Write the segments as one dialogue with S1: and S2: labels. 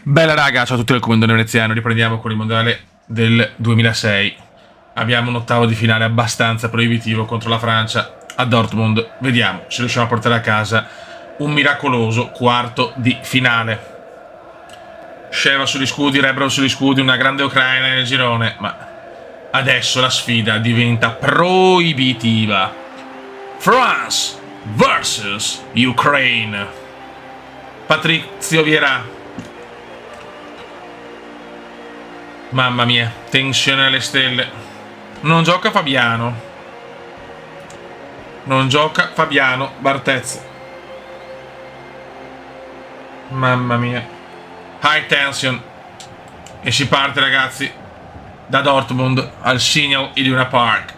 S1: Bella raga, ciao a tutti del comandante veneziano, riprendiamo con il mondiale del 2006. Abbiamo un ottavo di finale abbastanza proibitivo contro la Francia a Dortmund. Vediamo se riusciamo a portare a casa un miracoloso quarto di finale. Sheva sugli scudi, Rebrov sugli scudi, una grande Ucraina nel girone, ma adesso la sfida diventa proibitiva. France vs Ukraine. Patrizio Vieira. Mamma mia, tensione alle stelle. Non gioca Fabiano. Non gioca Fabiano Barthez. Mamma mia. High tension. E si parte, ragazzi, da Dortmund al Signal Iduna Park.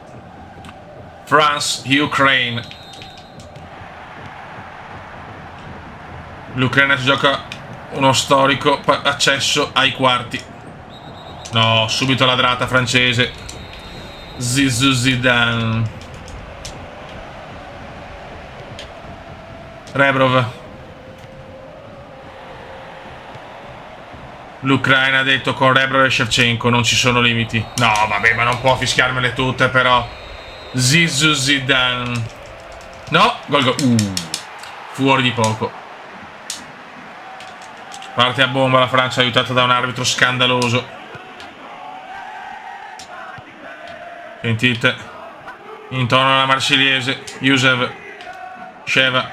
S1: France-Ukraine. L'Ucraina si gioca uno storico accesso ai quarti. No, subito ladrata francese. Zizou Zidane. Rebrov. L'Ucraina ha detto con Rebrov e Shevchenko non ci sono limiti. No, vabbè, ma non può fischiarmele tutte, però. Zizou Zidane. No, gol. Fuori di poco. Parte a bomba la Francia, aiutata da un arbitro scandaloso. Sentite, intorno alla marsiliese. Yousev. Sheva.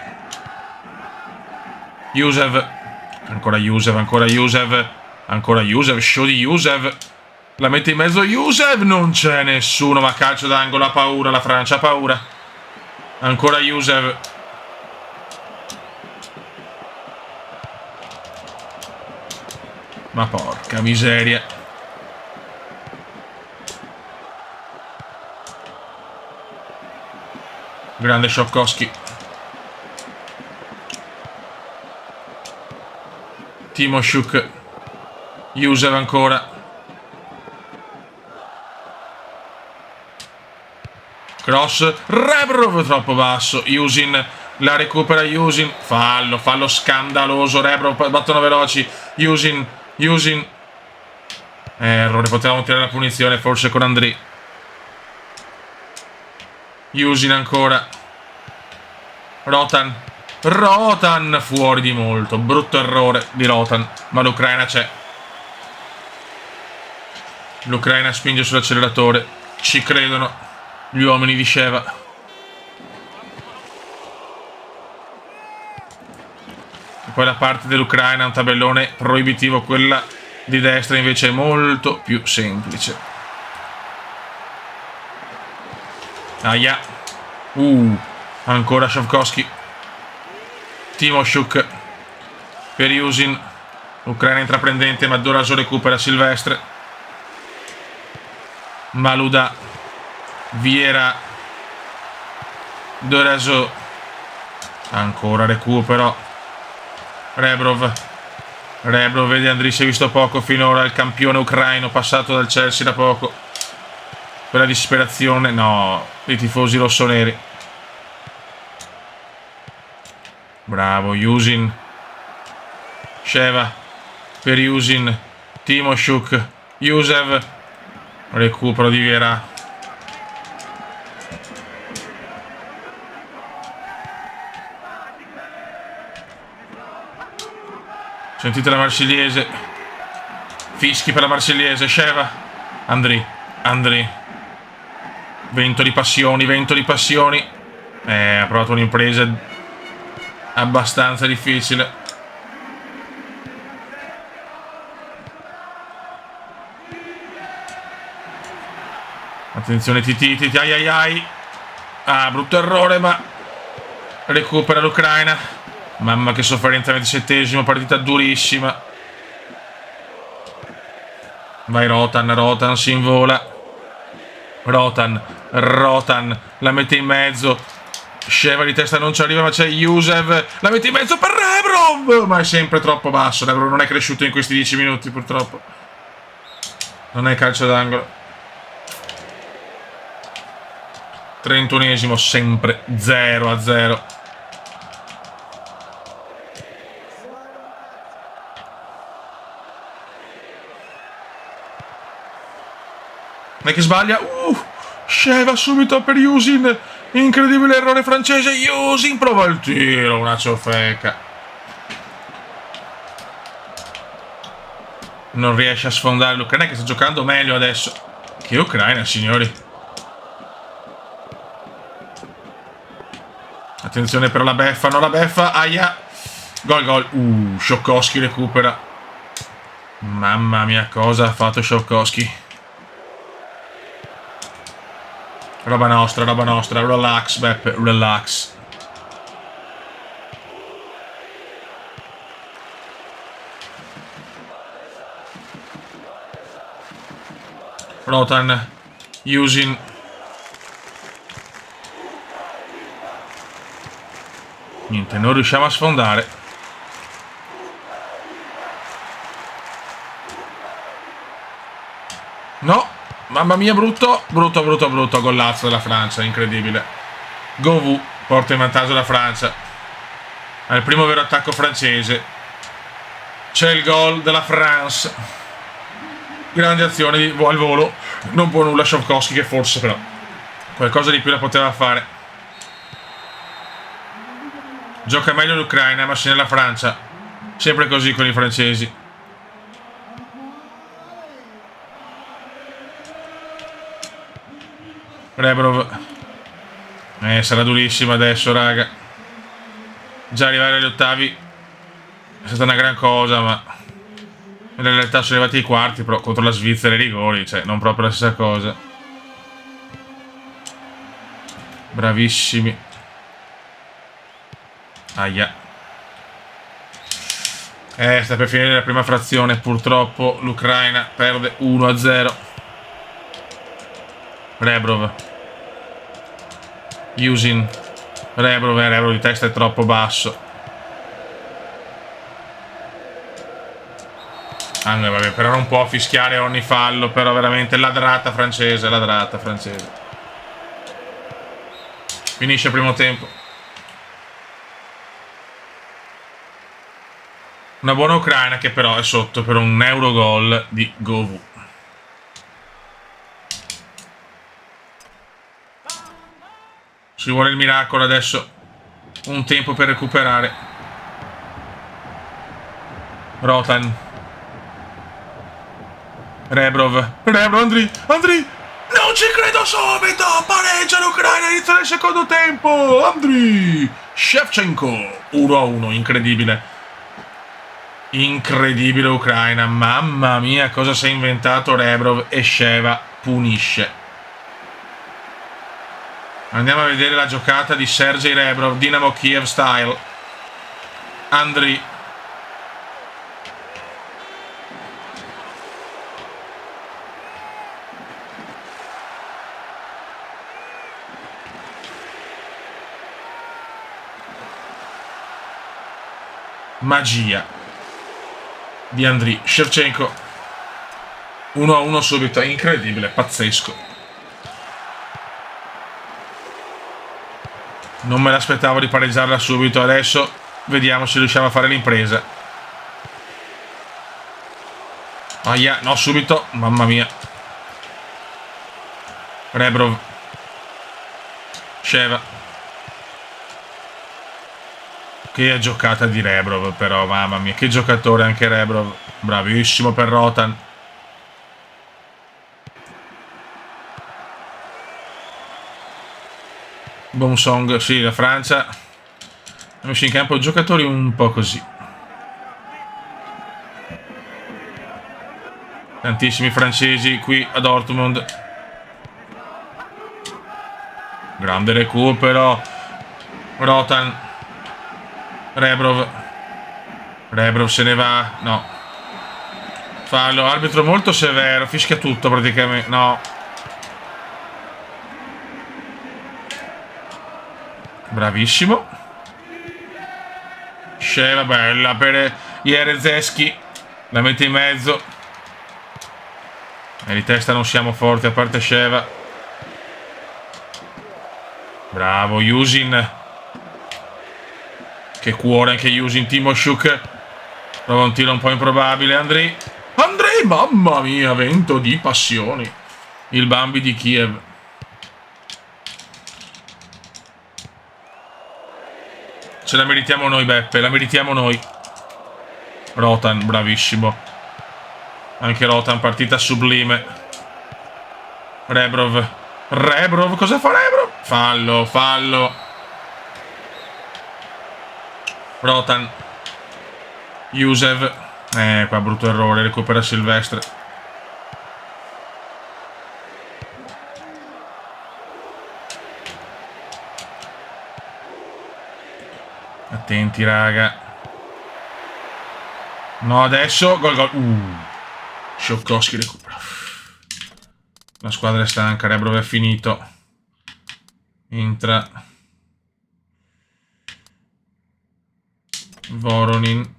S1: Yousev. Ancora Yousev, ancora Yousev. Ancora Yousev, show di Yousev. La mette in mezzo Yousev. Non c'è nessuno, ma calcio d'angolo. Ha paura la Francia, ha paura. Ancora Yousev. Ma porca miseria. Grande Shovkovski. Timoshuk. Yousev ancora. Cross. Rebrov troppo basso. Yusin la recupera. Yusin. Fallo scandaloso. Rebrov battono veloci. Yusin. Errore, potevamo tirare la punizione forse con Andrei. Yusin ancora. Rotan fuori di molto. Brutto errore di Rotan. Ma l'Ucraina c'è. L'Ucraina spinge sull'acceleratore. Ci credono gli uomini di Sheva. E poi la parte dell'Ucraina è un tabellone proibitivo. Quella di destra invece è molto più semplice. Aia. Ancora Shavkovski. Timoshuk per Yusin. Ucraina intraprendente, ma Doraso recupera Silvestre. Maluda. Vieira. Doraso. Ancora recupero. Rebrov, vedi Andrei, si è visto poco finora. Il campione ucraino passato dal Chelsea da poco. Quella disperazione, no, dei tifosi rossoneri. Bravo, Yusin. Sheva per Yusin. Timoshuk. Yousev. Recupero di Vieira. Sentite la marsiliese. Fischi per la marsiliese. Sheva. Andrei. Vento di passioni. Ha provato un'impresa abbastanza difficile. Attenzione Titi. Ai. Brutto errore, ma recupera l'Ucraina. Mamma che sofferenza, 27esimo, partita durissima. Vai Rotan si invola. Rotan la mette in mezzo. Sheva di testa non ci arriva, ma c'è Yousev. La mette in mezzo per Rebrov, ma è sempre troppo basso. Rebrov non è cresciuto in questi 10 minuti, purtroppo. Non è calcio d'angolo. 31esimo, sempre 0-0. è che sbaglia. Sheva subito per Yusin. Incredibile errore francese. Yusin prova il tiro. Una ciofeca. Non riesce a sfondare l'Ucraina, che sta giocando meglio adesso. Che Ucraina, signori. Attenzione però la beffa. No, la beffa. Aia. Gol. Sciokowski recupera. Mamma mia, cosa ha fatto Sciokowski. Roba nostra. Relax, Beppe, relax. Rotan, Yusin. Niente, non riusciamo a sfondare. No, mamma mia, brutto. Gollazzo della Francia, incredibile. Govou porta in vantaggio la Francia. È il primo vero attacco francese. C'è il gol della France. Grande azione al volo. Non può nulla Sciokowski, che forse però qualcosa di più la poteva fare. Gioca meglio l'Ucraina, ma segna la Francia. Sempre così con i francesi. Rebrov. Sarà durissima adesso, raga. Già arrivare agli ottavi è stata una gran cosa, ma in realtà sono arrivati ai quarti, però contro la Svizzera i rigori, cioè non proprio la stessa cosa. Bravissimi. Aia. Sta per finire la prima frazione, purtroppo l'Ucraina perde 1-0. Rebrov. Yusin. Rebrov di testa è troppo basso. Vabbè, però non può fischiare ogni fallo, però veramente ladrata francese. Finisce il primo tempo. Una buona Ucraina che però è sotto per un Eurogol di Govou. Ci vuole il miracolo adesso. Un tempo per recuperare. Rotan. Rebrov, Andri. Non ci credo subito. Pareggia l'Ucraina all'inizio del secondo tempo. Andri. Shevchenko. 1-1, incredibile. Incredibile Ucraina. Mamma mia, cosa si è inventato Rebrov, e Sheva punisce. Andiamo a vedere la giocata di Sergei Rebrov, Dinamo Kiev style. Andri. Magia di Andri. Shevchenko. 1-1 subito, incredibile, pazzesco. Non me l'aspettavo di pareggiarla subito. Adesso vediamo se riusciamo a fare l'impresa. Aia, no, subito, mamma mia. Rebrov. Sheva. Che giocata di Rebrov, però, mamma mia, che giocatore anche Rebrov. Bravissimo per Rotan. Bonsong, sì, la Francia ha messo in campo giocatori un po' così. Tantissimi francesi qui a Dortmund. Grande recupero. Rotan. Rebrov se ne va. No. Fallo. Arbitro molto severo. Fischia tutto praticamente. No. Bravissimo. Sheva, bella per Jerezeschi. La mette in mezzo. E di testa non siamo forti, a parte Sheva. Bravo Yusin. Che cuore anche Yusin. Timoshuk. Prova un tiro un po' improbabile. Andri, mamma mia, vento di passioni. Il Bambi di Kiev. Ce la meritiamo noi, Beppe, la meritiamo noi. Rotan, bravissimo. Anche Rotan, partita sublime. Rebrov, cosa fa Rebrov? Fallo. Rotan. Jusev. Qua brutto errore, recupera Silvestre. Attenti, raga. No, adesso gol. Sciocchowski recupera. La squadra è stanca, Rebrov è finito. Entra Voronin.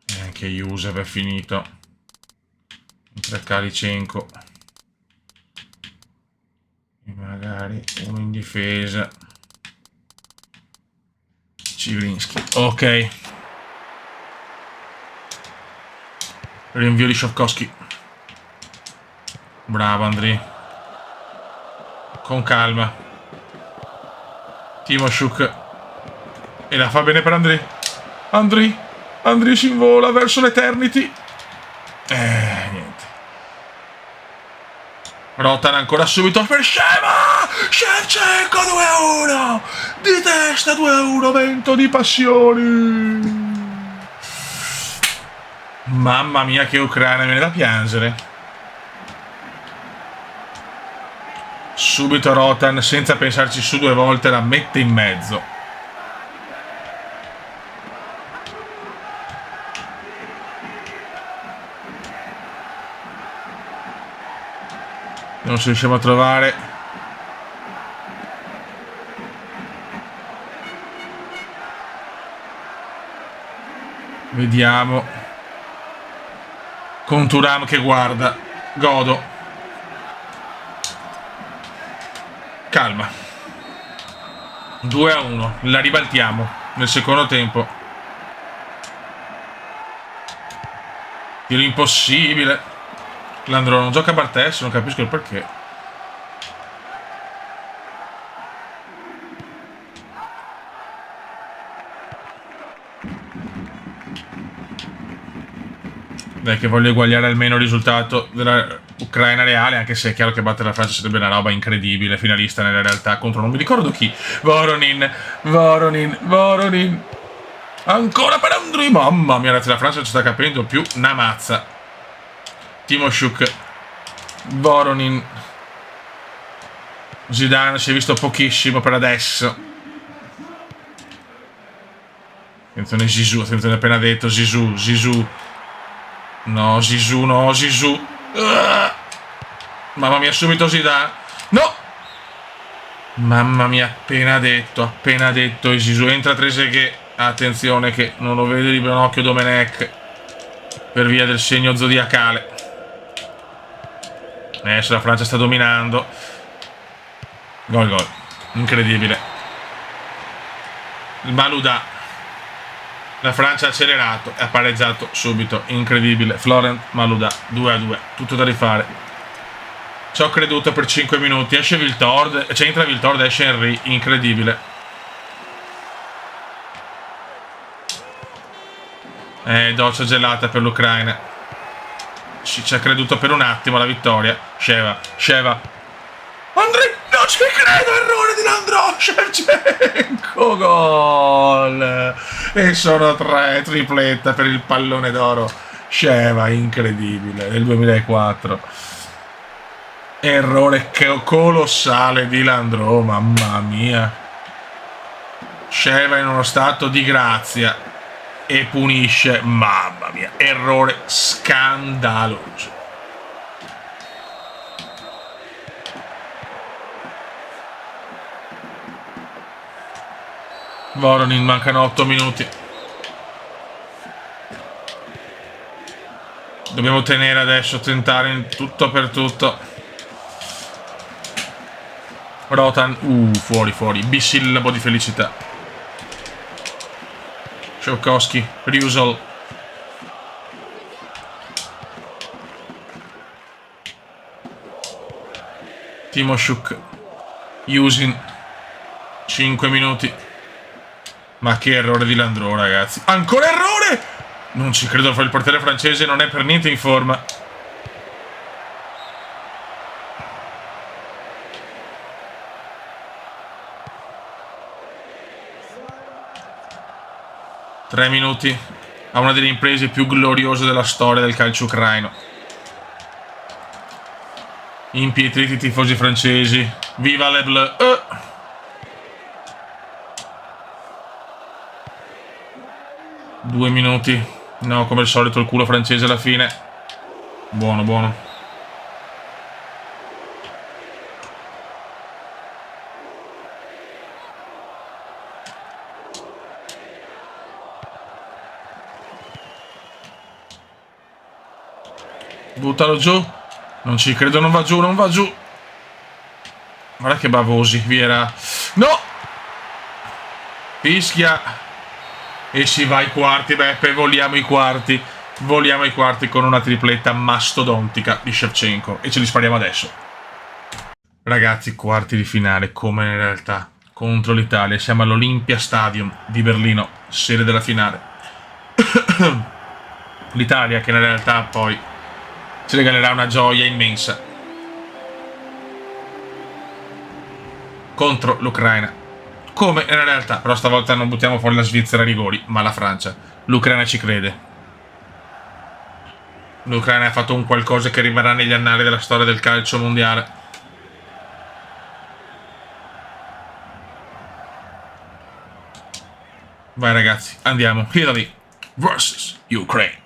S1: E anche Jusev è finito. Entra Kalichenko. E magari uno in difesa. Cigrinski. Ok. Rinvio di Sciocchowski. Bravo Andriy. Con calma. Timoshuk. E la fa bene per Andriy. Andriy si invola verso l'Eternity. Niente. Rotan ancora subito per Sheva. Shevchenko 2-1. Di testa 2-1. Vento di passioni. Mamma mia che Ucraina, me viene da piangere. Subito Rotan, senza pensarci su due volte, la mette in mezzo. Non ci riusciamo a trovare. Vediamo. Con Thuram che guarda. Godo. Calma. 2-1. La ribaltiamo nel secondo tempo. Tiro impossibile. Landro non gioca a Bartes, non capisco il perché. Dai che voglio eguagliare almeno il risultato della Ucraina reale, anche se è chiaro che battere la Francia sarebbe una roba incredibile, finalista nella realtà contro non mi ricordo chi. Voronin. Ancora per Andriy. Mamma mia, ragazzi, la Francia ci sta capendo più una mazza. Timoshuk. Voronin. Zidane si è visto pochissimo per adesso. Attenzione Zizou, attenzione appena detto Zizou. No, Zizou. Mamma mia, subito Zidane. No! Mamma mia, appena detto Zizou. Entra Trezeguet. Attenzione che non lo vede di buon occhio Domenech per via del segno zodiacale. Adesso la Francia sta dominando. Gol. Incredibile. Il Malouda. La Francia ha accelerato e ha pareggiato subito. Incredibile. Florent Malouda 2-2. Tutto da rifare. Ci ho creduto per 5 minuti. Esce Viltord. Entra Viltord, esce Henry. Incredibile. Doccia gelata per l'Ucraina. Ci ha creduto per un attimo la vittoria. Sheva. Andriy, non ci credo, errore di Landro. Shevchenko, gol. E sono 3, tripletta per il pallone d'oro. Sheva, incredibile, nel 2004. Errore colossale di Landro, mamma mia. Sheva in uno stato di grazia e punisce, mamma mia, errore scandaloso. Voronin, mancano 8 minuti. Dobbiamo tenere adesso, tentare in tutto per tutto. Rotan, fuori, bisillabo di felicità. Sciocchowski, Ryusel. Timoshuk. Yusin. 5 minuti. Ma che errore di Landreau, ragazzi. Ancora errore! Non ci credo, il portiere francese non è per niente in forma. Tre minuti a una delle imprese più gloriose della storia del calcio ucraino. Impietriti tifosi francesi. Viva le Bleu! 2 minuti. No, come al solito il culo francese alla fine. Buono, buono. Buttalo giù. Non ci credo, non va giù, non va giù. Guarda che bavosi, Vieira. No! Fischia. E si va ai quarti, Beppe, voliamo i quarti. Voliamo ai quarti con una tripletta mastodontica di Shevchenko. E ce li spariamo adesso. Ragazzi, quarti di finale, come in realtà, contro l'Italia. Siamo all'Olympia Stadium di Berlino, sede della finale. L'Italia che in realtà poi ci regalerà una gioia immensa. Contro l'Ucraina. Come in realtà, però stavolta non buttiamo fuori la Svizzera a rigori, ma la Francia. L'Ucraina ci crede. L'Ucraina ha fatto un qualcosa che rimarrà negli annali della storia del calcio mondiale. Vai ragazzi, andiamo. Italy vs Ukraine.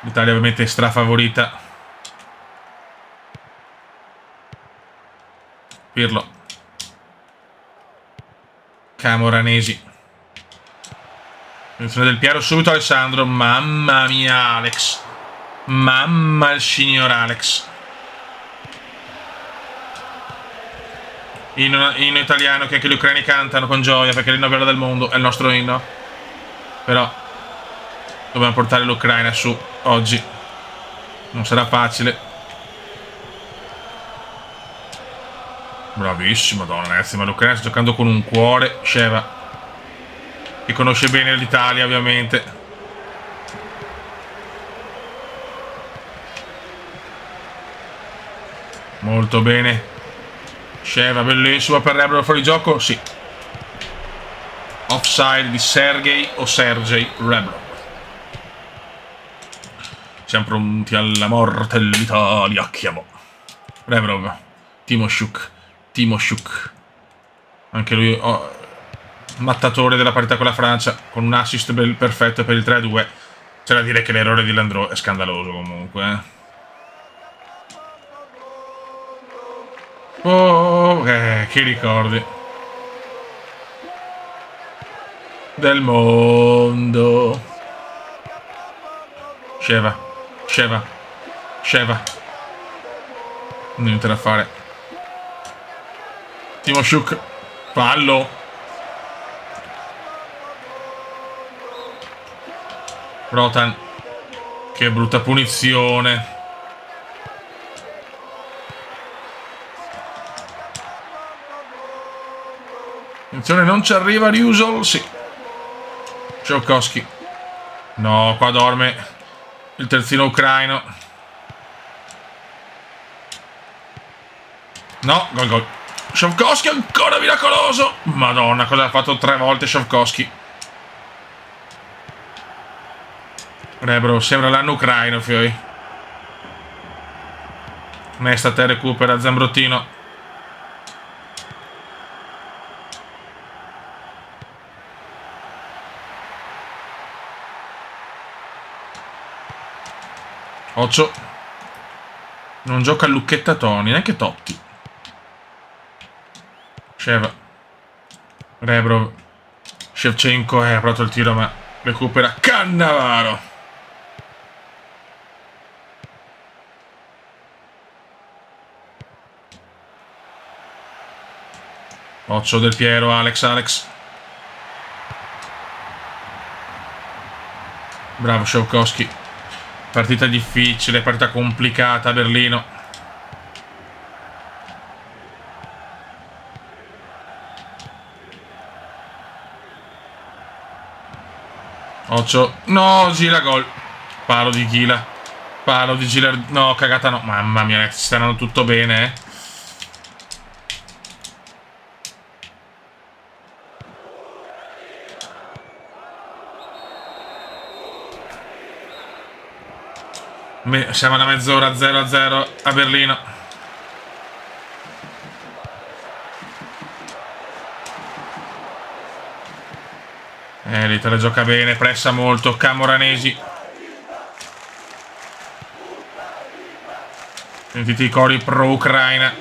S1: L'Italia ovviamente è strafavorita. Pirlo. Camoranesi. Attenzione del Piero, subito Alessandro. Mamma mia Alex. Mamma il signor Alex. Inno italiano che anche gli ucraini cantano con gioia perché l'inno bello del mondo è il nostro inno. Però dobbiamo portare l'Ucraina su oggi. Non sarà facile. Bravissimo, madonna ragazzi, ma l'Ucraina sta giocando con un cuore. Sheva, che conosce bene l'Italia ovviamente. Molto bene. Sheva, bellissimo per Rebrov, fuori gioco, sì. Offside di Sergei o Sergei Rebrov. Siamo pronti alla morte dell'Italia. Chiamo Rebrov. Timoshuk. Anche lui mattatore della parità con la Francia, con un assist perfetto per il 3-2. C'è da dire che l'errore di Landreau è scandaloso comunque. Che ricordi del mondo. Sheva. Niente da fare. Timoshuk, fallo. Rotan, che brutta punizione. Attenzione, non ci arriva Ryusol, sì. Shovkovsky. No, qua dorme il terzino ucraino. No, gol. Shovkovsky ancora miracoloso. Madonna, cosa ha fatto 3 volte Shovkovsky. Rebrov, sembra l'anno ucraino, fioi. Nesta te recupera Zambrottino. Occhio. Non gioca Lucchetta Toni, neanche Totti. Sheva. Rebrov. Shevchenko ha aperto il tiro ma recupera Cannavaro. Occhio del Piero, Alex. Bravo Shovkovsky. Partita difficile, partita complicata a Berlino. Occhio. No, gira gol. Palo di Ghila. Palo di Gira. No, cagata no. Mamma mia, sta andando tutto bene, eh. Siamo alla mezz'ora 0-0 a Berlino. L'Italia gioca bene, pressa molto. Camoranesi. Sentite i cori pro Ucraina.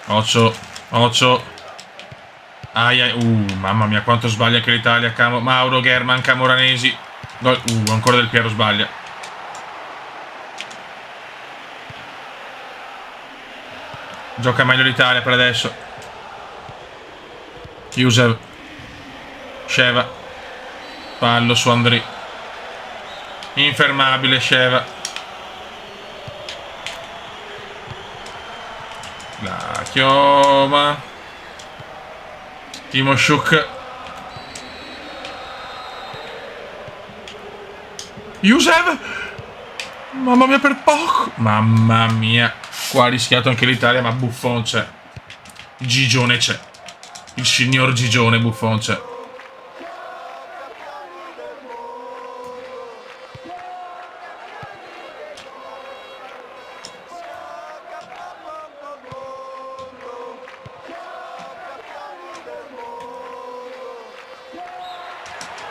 S1: Occhio, occhio. Aia, mamma mia, quanto sbaglia anche l'Italia. Mauro, German, Camoranesi. Gol. Ancora Del Piero sbaglia. Gioca meglio l'Italia per adesso. Yusev. Sheva. Pallo su Andri. Infermabile Sheva. La chioma. Timoshuk. Yusev. Mamma mia, per poco. Mamma mia. Qua ha rischiato anche l'Italia, ma Buffon c'è. Gigione c'è. Il signor Gigione Buffon c'è.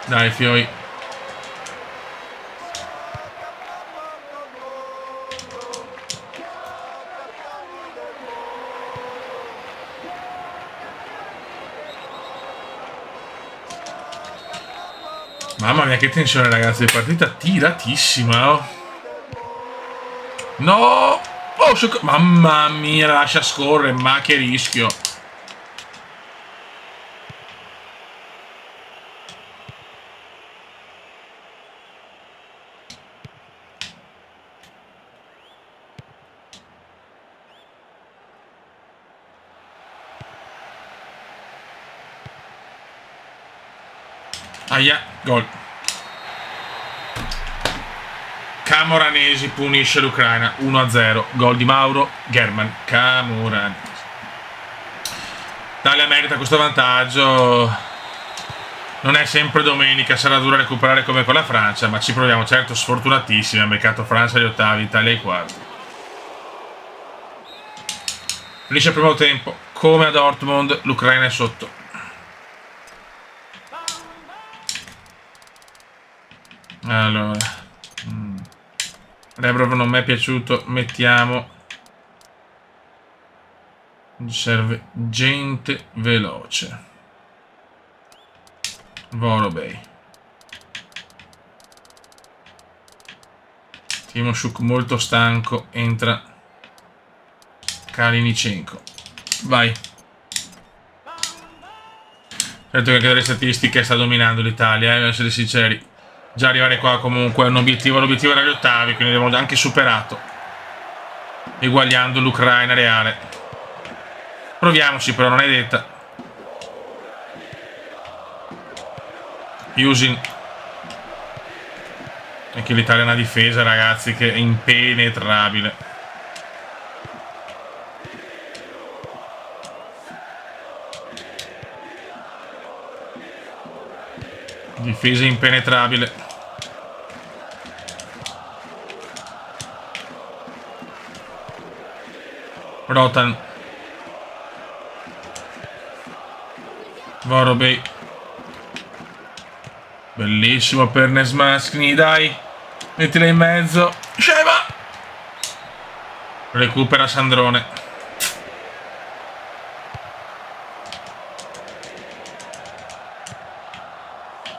S1: Dai, fioi. Mamma mia, che tensione, ragazzi. Partita tiratissima, oh. No! Oh, mamma mia, lascia scorrere, ma che rischio. Aia, gol. Camoranesi punisce l'Ucraina 1-0. Gol di Mauro German. Camoranesi. L'Italia merita questo vantaggio. Non è sempre domenica, sarà dura recuperare come con la Francia, ma ci proviamo. Certo, sfortunatissimi. Ha beccato Francia agli ottavi, Italia ai quarti. Finisce il primo tempo. Come a Dortmund, l'Ucraina è sotto. Allora, Rebrov non mi è piaciuto. Mettiamo. Serve gente veloce. Vorobei. Timoshuk molto stanco. Entra Kalinichenko. Vai. Certo che anche dalle statistiche sta dominando l'Italia, per essere sinceri. Già arrivare qua comunque è un obiettivo. L'obiettivo era gli ottavi, quindi abbiamo anche superato, eguagliando l'Ucraina reale. Proviamoci, però non è detta. Yusin. Anche l'Italia ha una difesa, ragazzi, che è impenetrabile. Difesa impenetrabile. Rotan. Vorobei. Bellissimo per Nesmaskni, dai. Mettila in mezzo. Sheva. Recupera Sandrone.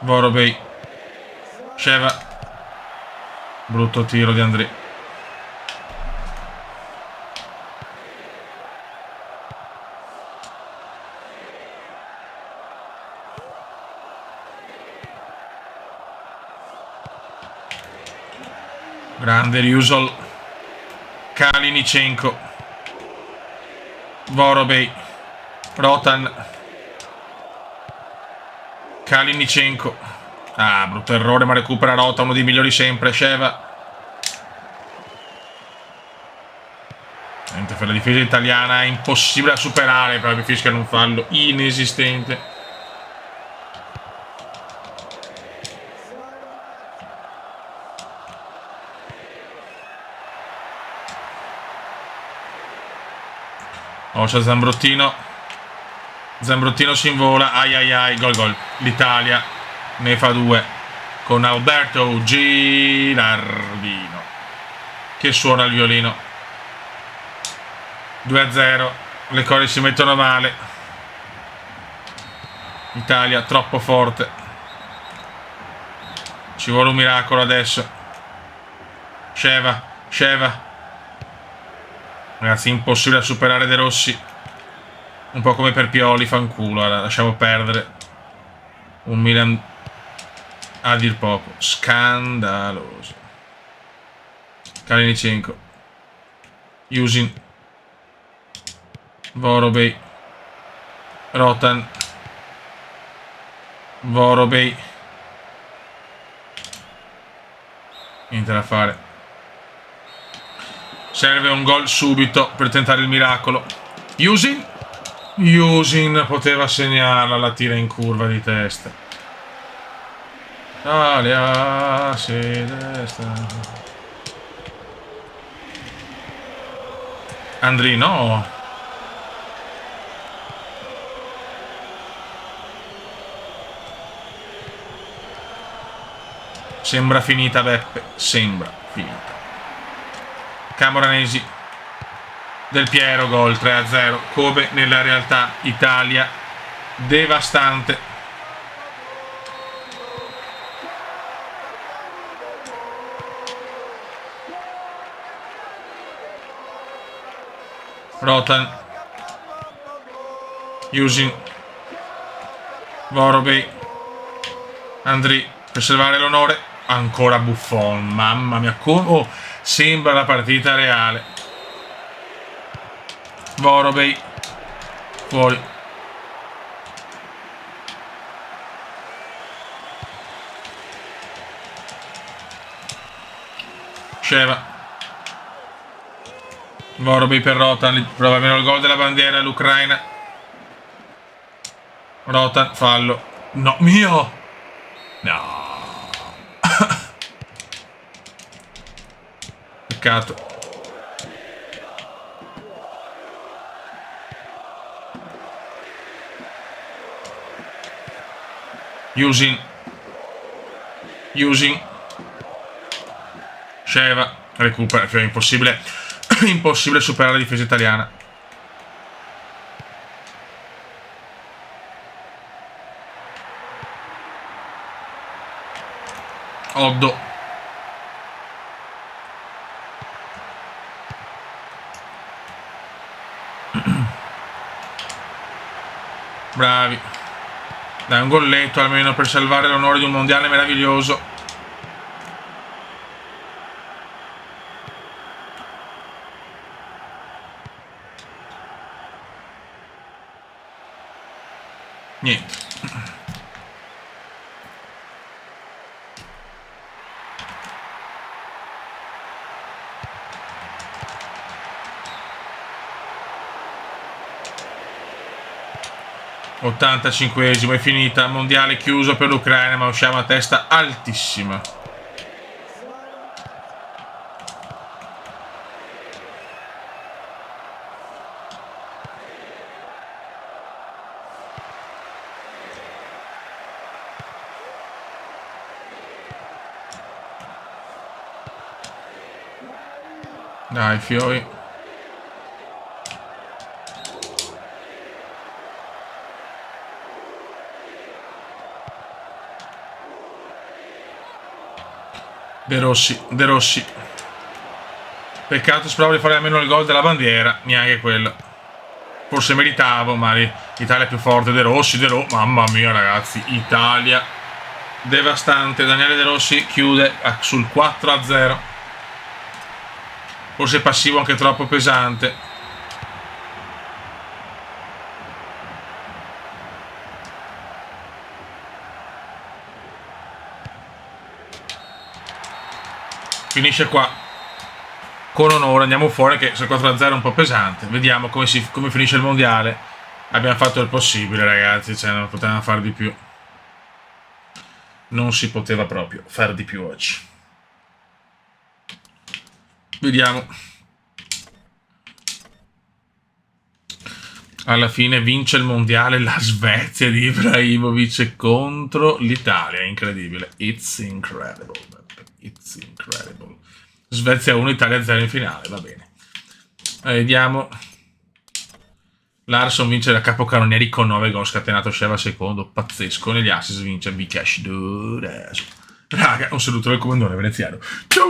S1: Vorobei. Sheva. Brutto tiro di Andrei. Grande Ryusol. Kalinicenko. Vorobej. Rotan. Kalinicenko. Ah, brutto errore, ma recupera Rota, uno dei migliori sempre. Sheva. Niente, per la difesa italiana è impossibile da superare, però mi fischiano un fallo inesistente. Oh, c'è Zambrottino. Zambrottino si invola. Ai ai ai, gol gol. L'Italia ne fa 2 con Alberto Gilardino che suona il violino. 2-0. Le cose si mettono male. Italia troppo forte. Ci vuole un miracolo adesso. Sheva. Ragazzi, impossibile da superare De Rossi. Un po' come per Pioli, fanculo. Allora, lasciamo perdere. Un Milan a dir poco. Scandaloso. Kalinicenko. Yusin. Vorobej. Rotan. Vorobej. Niente da fare. Serve un gol subito per tentare il miracolo. Yusin poteva segnarla, la tira in curva di testa. Italia si destra. Andri no. Sembra finita, Beppe. Sembra finita. Camoranesi. Del Piero, gol 3-0. Come nella realtà. Italia devastante. Rotan. Yusin. Vorobej. Andri per salvare l'onore. Ancora Buffon. Mamma mia, come... Oh, sembra la partita reale. Vorobej. Fuori. Sheva. Vorobej per Rotan. Prova almeno il gol della bandiera l'Ucraina. Rotan, fallo. No, mio! No. Peccato. Yusin. Sheva. Recupera. Cioè, impossibile. Impossibile superare la difesa italiana. Oddo. Bravi. Dai, un golletto almeno per salvare l'onore di un mondiale meraviglioso. Niente. '85esimo, è finita. Mondiale chiuso per l'Ucraina, ma usciamo a testa altissima. Dai, Fioi. De Rossi. Peccato, speravo di fare almeno il gol della bandiera. Neanche quello. Forse meritavo, ma l'Italia è più forte. De Rossi. Mamma mia, ragazzi. Italia devastante. Daniele De Rossi chiude sul 4-0. Forse passivo anche troppo pesante. Finisce qua. Con onore andiamo fuori, che se 4-0 è un po' pesante. Vediamo come finisce il mondiale. Abbiamo fatto il possibile, ragazzi, cioè non potevamo fare di più. Non si poteva proprio fare di più oggi. Vediamo. Alla fine vince il mondiale la Svezia di Ibrahimovic contro l'Italia. Incredibile. It's incredible. It's incredible. Svezia 1, Italia 0 in finale. Va bene. Vediamo. Larsson vince da capocannonieri con 9 gol scatenato. Sheva secondo. Pazzesco. Negli assist vince Vikash. Raga, un saluto dal comandante veneziano. Ciao!